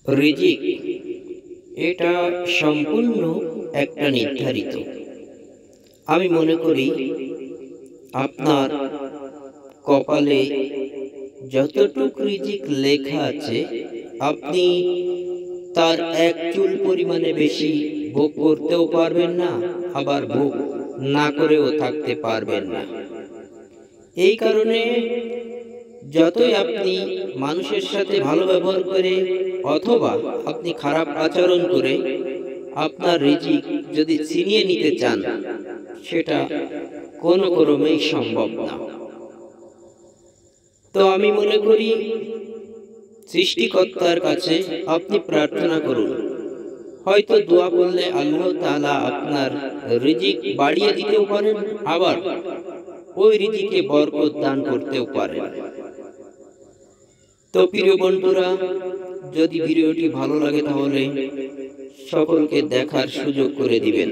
রিজিক এটা সম্পূর্ণ একটা নির্ধারিত। আমি মনে করি আপনার কপালে যতটুকু রিজিক লেখা আছে আপনি তার এক চুল পরিমাণে বেশি ভোগ করতেও পারবেন না, আবার ভোগ না করেও থাকতে পারবেন না। এই কারণে যতই আপনি মানুষের সাথে ভালো ব্যবহার করে অথবা আপনি খারাপ আচরণ করে আপনার রিজিক যদি ছিনিয়ে নিতে চান, সেটা কোনো ক্রমেই সম্ভব না। তো আমি মনে করি সৃষ্টিকর্তার কাছে আপনি প্রার্থনা করুন। হয়তো দোয়া করলে আল্লাহ তাআলা আপনার রিজিক বাড়িয়ে দিতেও পারেন, আবার ওই রিজিকে বরকত দান করতেও পারেন। তো প্রিয় বন্ধুরা, যদি ভিডিওটি ভালো লাগে তাহলে সকলকে দেখার সুযোগ করে দিবেন।